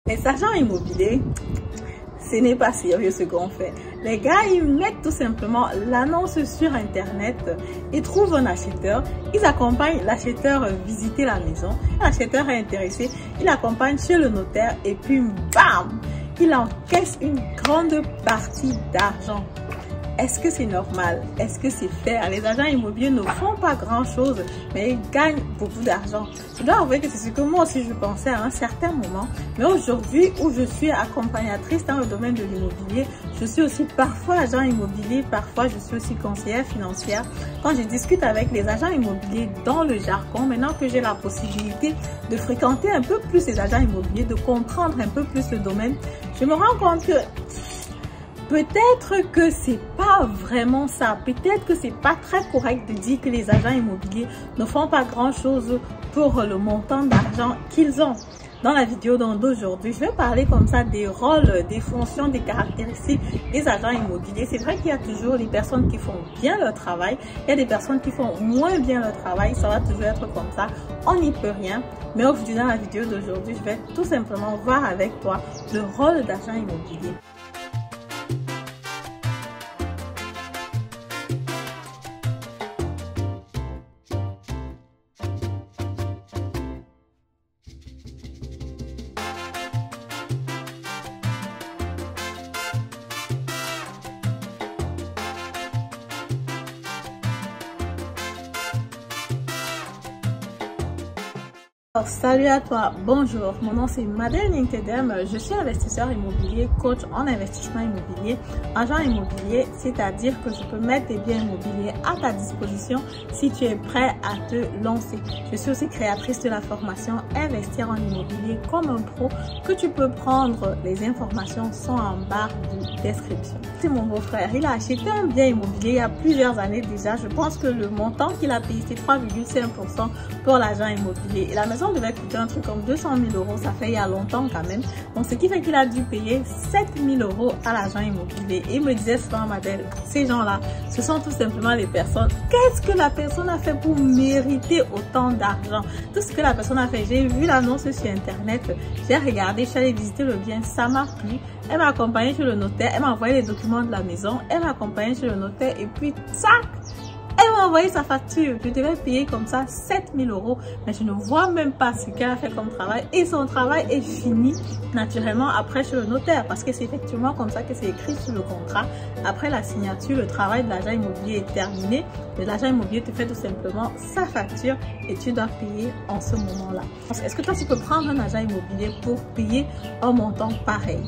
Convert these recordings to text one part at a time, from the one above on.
Les agents immobiliers, ce n'est pas sérieux ce qu'on fait. Les gars, ils mettent tout simplement l'annonce sur internet, ils trouvent un acheteur, ils accompagnent l'acheteur visiter la maison, l'acheteur est intéressé, il accompagne chez le notaire et puis bam, il encaisse une grande partie d'argent. Est-ce que c'est normal? Est-ce que c'est fair? Les agents immobiliers ne font pas grand-chose, mais ils gagnent beaucoup d'argent. Je dois avouer que c'est ce que moi aussi je pensais à un certain moment. Mais aujourd'hui, où je suis accompagnatrice dans le domaine de l'immobilier, je suis aussi parfois agent immobilier, parfois je suis aussi conseillère financière. Quand je discute avec les agents immobiliers dans le jargon, maintenant que j'ai la possibilité de fréquenter un peu plus les agents immobiliers, de comprendre un peu plus le domaine, je me rends compte que peut-être que c'est pas vraiment ça. Peut-être que c'est pas très correct de dire que les agents immobiliers ne font pas grand chose pour le montant d'argent qu'ils ont. Dans la vidéo d'aujourd'hui, je vais parler comme ça des rôles, des fonctions, des caractéristiques des agents immobiliers. C'est vrai qu'il y a toujours les personnes qui font bien leur travail. Il y a des personnes qui font moins bien leur travail. Ça va toujours être comme ça. On n'y peut rien. Mais aujourd'hui, dans la vidéo d'aujourd'hui, je vais tout simplement voir avec toi le rôle d'agent immobilier. Salut à toi, bonjour, mon nom c'est Madeleine Intedem, je suis investisseur immobilier, coach en investissement immobilier, agent immobilier, c'est-à-dire que je peux mettre des biens immobiliers à ta disposition si tu es prêt à te lancer. Je suis aussi créatrice de la formation Investir en immobilier comme un pro que tu peux prendre, les informations sont en barre de description. C'est mon beau-frère, il a acheté un bien immobilier il y a plusieurs années déjà, je pense que le montant qu'il a payé c'est 3,5% pour l'agent immobilier et la maison devait coûter un truc comme 200 000 €, ça fait il y a longtemps quand même. Donc ce qui fait qu'il a dû payer 7 000 € à l'agent immobilier. Et il me disait souvent, Madeleine, ces gens-là, ce sont tout simplement les personnes. Qu'est-ce que la personne a fait pour mériter autant d'argent? Tout ce que la personne a fait, j'ai vu l'annonce sur internet, j'ai regardé, je suis allée visiter le bien, ça m'a plu. Elle m'a accompagné chez le notaire, elle m'a envoyé les documents de la maison, elle m'a accompagné chez le notaire et puis tac! Elle m'a envoyé sa facture. Je devais payer comme ça 7 000 €. Mais je ne vois même pas ce qu'elle a fait comme travail. Et son travail est fini naturellement après chez le notaire. Parce que c'est effectivement comme ça que c'est écrit sur le contrat. Après la signature, le travail de l'agent immobilier est terminé. L'agent immobilier te fait tout simplement sa facture et tu dois payer en ce moment-là. Est-ce que toi, tu peux prendre un agent immobilier pour payer un montant pareil?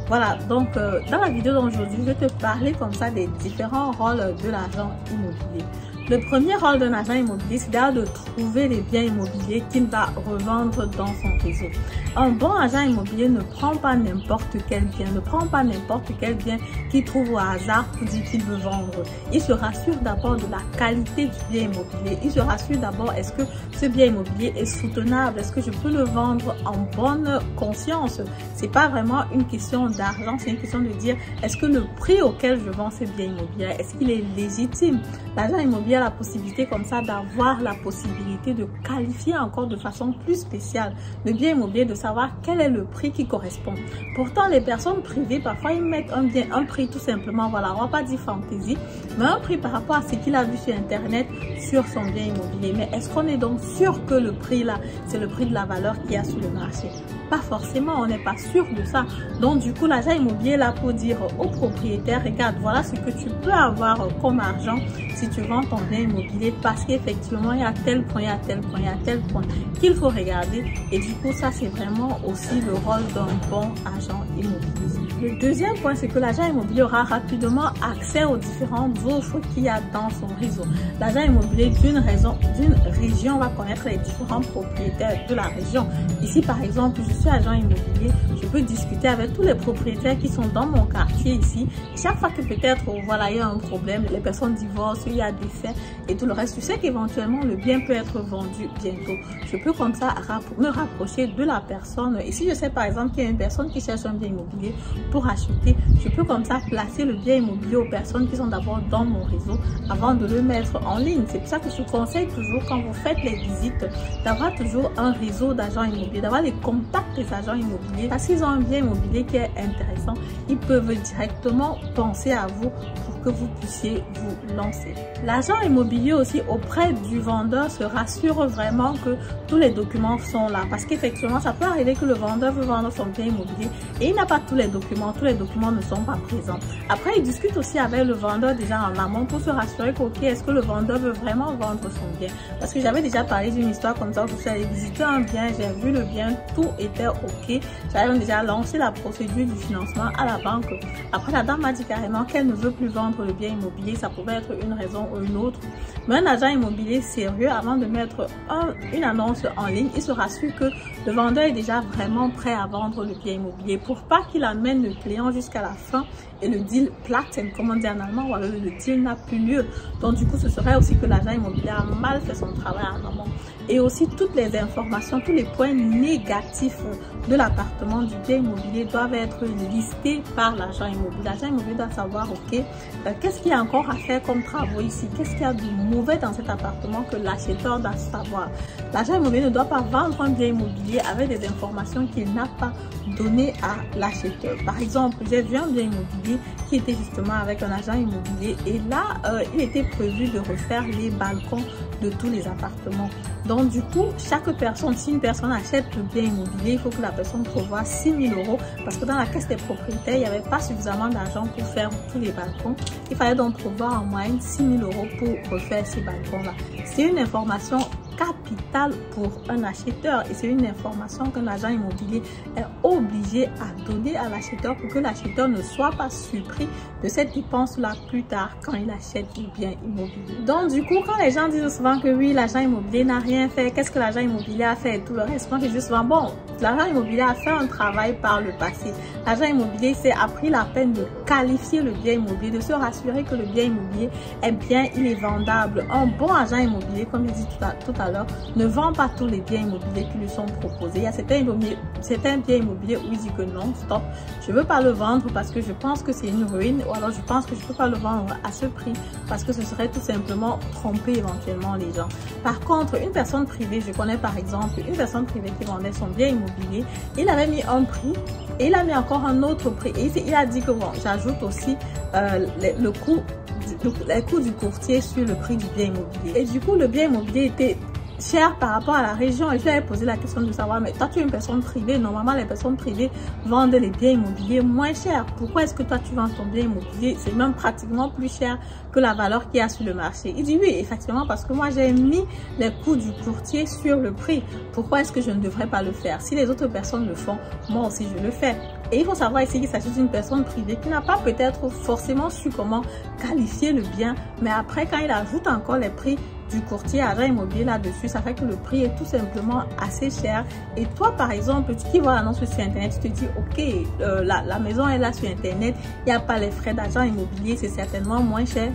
Voilà, donc dans la vidéo d'aujourd'hui, je vais te parler comme ça des différents rôles de l'agent immobilier. Le premier rôle d'un agent immobilier, c'est d'ailleurs de trouver les biens immobiliers qu'il va revendre dans son réseau. Un bon agent immobilier ne prend pas n'importe quel bien, ne prend pas n'importe quel bien qu'il trouve au hasard pour dire qu'il veut vendre. Il se rassure d'abord de la qualité du bien immobilier. Il se rassure d'abord, est-ce que ce bien immobilier est soutenable? Est-ce que je peux le vendre en bonne conscience? C'est pas vraiment une question d'argent, c'est une question de dire, est-ce que le prix auquel je vends ce bien immobilier, est-ce qu'il est légitime? L'agent immobilier a la possibilité comme ça d'avoir la possibilité de qualifier encore de façon plus spéciale le bien immobilier, de savoir quel est le prix qui correspond. Pourtant, les personnes privées, parfois, ils mettent un prix tout simplement, voilà, on va pas dire fantaisie, mais un prix par rapport à ce qu'il a vu sur Internet sur son bien immobilier. Mais est-ce qu'on est donc sûr que le prix là, c'est le prix de la valeur qu'il y a sur le marché? Pas forcément, on n'est pas sûr de ça. Donc du coup, l'agent immobilier est là pour dire au propriétaire, regarde, voilà ce que tu peux avoir comme argent si tu vends ton bien immobilier, parce qu'effectivement, il y a tel point, il y a tel point, il y a tel point qu'il faut regarder. Et du coup, ça, c'est vraiment aussi le rôle d'un bon agent immobilier. Le deuxième point, c'est que l'agent immobilier aura rapidement accès aux différentes offres qu'il y a dans son réseau. L'agent immobilier d'une région va connaître les différents propriétaires de la région. Ici, par exemple, je suis agent immobilier, je peux discuter avec tous les propriétaires qui sont dans mon quartier ici. Chaque fois que peut-être, voilà, il y a un problème, les personnes divorcent, il y a des faits et tout le reste, tu sais qu'éventuellement le bien peut être vendu bientôt. Je peux comme ça me rapprocher de la personne. Et si je sais par exemple qu'il y a une personne qui cherche un bien immobilier pour acheter, je peux comme ça placer le bien immobilier aux personnes qui sont d'abord dans mon réseau avant de le mettre en ligne. C'est pour ça que je conseille toujours, quand vous faites les visites, d'avoir toujours un réseau d'agents immobiliers, d'avoir les contacts tes agents immobiliers. Parce qu'ils ont un bien immobilier qui est intéressant, ils peuvent directement penser à vous pour que vous puissiez vous lancer. L'agent immobilier aussi auprès du vendeur se rassure vraiment que tous les documents sont là. Parce qu'effectivement, ça peut arriver que le vendeur veut vendre son bien immobilier et il n'a pas tous les documents ne sont pas présents. Après, il discute aussi avec le vendeur déjà en amont pour se rassurer que, ok, est-ce que le vendeur veut vraiment vendre son bien? Parce que j'avais déjà parlé d'une histoire comme ça où je suis allée visiter un bien, j'ai vu le bien, tout était ok. J'avais déjà lancé la procédure du financement à la banque. Après, la dame m'a dit carrément qu'elle ne veut plus vendre le bien immobilier. Ça pouvait être une raison ou une autre. Mais un agent immobilier sérieux, avant de mettre une annonce en ligne, il se rassure que le vendeur est déjà vraiment prêt à vendre le bien immobilier pour pas qu'il amène le client jusqu'à la fin et le deal platen, comme on dit en allemand, ou alors le deal n'a plus lieu. Donc du coup, ce serait aussi que l'agent immobilier a mal fait son travail en amont. Et aussi toutes les informations, tous les points négatifs de l'appartement, du bien immobilier doivent être listés par l'agent immobilier. L'agent immobilier doit savoir, ok, qu'est-ce qu'il y a encore à faire comme travaux ici? Qu'est-ce qu'il y a de mauvais dans cet appartement que l'acheteur doit savoir? L'agent immobilier ne doit pas vendre un bien immobilier avec des informations qu'il n'a pas données à l'acheteur. Par exemple, j'ai vu un bien immobilier qui était justement avec un agent immobilier et là, il était prévu de refaire les balcons de tous les appartements. Donc du coup, chaque personne, si une personne achète le bien immobilier, il faut que la personne prévoie 6 000 € parce que dans la caisse des propriétaires, il n'y avait pas suffisamment d'argent pour faire tous les balcons. Il fallait donc prévoir en moyenne 6 000 € pour refaire ces balcons-là. C'est une information capitale pour un acheteur et c'est une information qu'un agent immobilier est obligé à donner à l'acheteur pour que l'acheteur ne soit pas surpris de cette dépense-là plus tard quand il achète le bien immobilier. Donc du coup, quand les gens disent souvent que oui, l'agent immobilier n'a rien fait, qu'est-ce que l'agent immobilier a fait et tout le reste, moi je dis souvent, bon, l'agent immobilier a fait un travail par le passé. L'agent immobilier s'est pris la peine de qualifier le bien immobilier, de se rassurer que le bien immobilier est bien, il est vendable. Un bon agent immobilier, comme je dis tout à l'heure, ne vend pas tous les biens immobiliers qui lui sont proposés. Il y a certains biens immobiliers où il dit que non, stop, je ne veux pas le vendre parce que je pense que c'est une ruine ou alors je pense que je ne peux pas le vendre à ce prix parce que ce serait tout simplement tromper éventuellement les gens. Par contre, une personne privée, je connais par exemple une personne privée qui vendait son bien immobilier, il avait mis un prix et il a mis encore un autre prix et il a dit que bon, j'ajoute aussi le coût du courtier sur le prix du bien immobilier. Et du coup, le bien immobilier était cher par rapport à la région et je lui avais posé la question de savoir, mais toi tu es une personne privée, normalement les personnes privées vendent les biens immobiliers moins cher, pourquoi est-ce que toi tu vends ton bien immobilier, c'est même pratiquement plus cher que la valeur qu'il y a sur le marché? Il dit oui, effectivement, parce que moi j'ai mis les coûts du courtier sur le prix, pourquoi est-ce que je ne devrais pas le faire? Si les autres personnes le font, moi aussi je le fais. Et il faut savoir ici qu'il s'agit d'une personne privée qui n'a pas peut-être forcément su comment qualifier le bien, mais après quand il ajoute encore les prix du courtier agent immobilier là-dessus, ça fait que le prix est tout simplement assez cher. Et toi, par exemple, qui vois l'annonce sur Internet, tu te dis, ok, la maison est là sur Internet, il n'y a pas les frais d'agent immobilier, c'est certainement moins cher.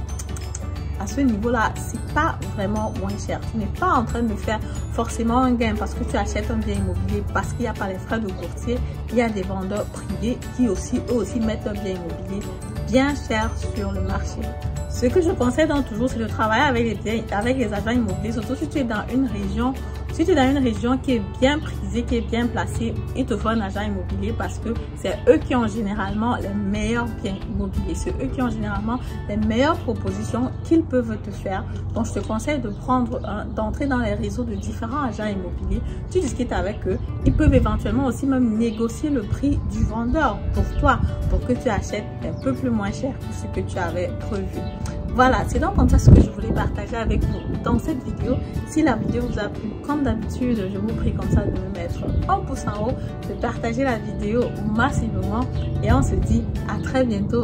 À ce niveau-là, c'est pas vraiment moins cher. Tu n'es pas en train de faire forcément un gain parce que tu achètes un bien immobilier, parce qu'il n'y a pas les frais de courtier. Il y a des vendeurs privés qui aussi, eux aussi, mettent leur bien immobilier bien cher sur le marché. Ce que je conseille donc toujours, c'est de travailler avec les agents immobiliers, surtout si tu es dans une région. Si tu es dans une région qui est bien prisée, qui est bien placée, il te faut un agent immobilier parce que c'est eux qui ont généralement les meilleurs biens immobiliers. C'est eux qui ont généralement les meilleures propositions qu'ils peuvent te faire. Donc, je te conseille d'entrer dans les réseaux de différents agents immobiliers. Tu discutes avec eux. Ils peuvent éventuellement aussi même négocier le prix du vendeur pour toi, pour que tu achètes un peu plus moins cher que ce que tu avais prévu. Voilà, c'est donc comme ça ce que je voulais partager avec vous dans cette vidéo. Si la vidéo vous a plu, comme d'habitude, je vous prie comme ça de me mettre un pouce en haut, de partager la vidéo massivement et on se dit à très bientôt.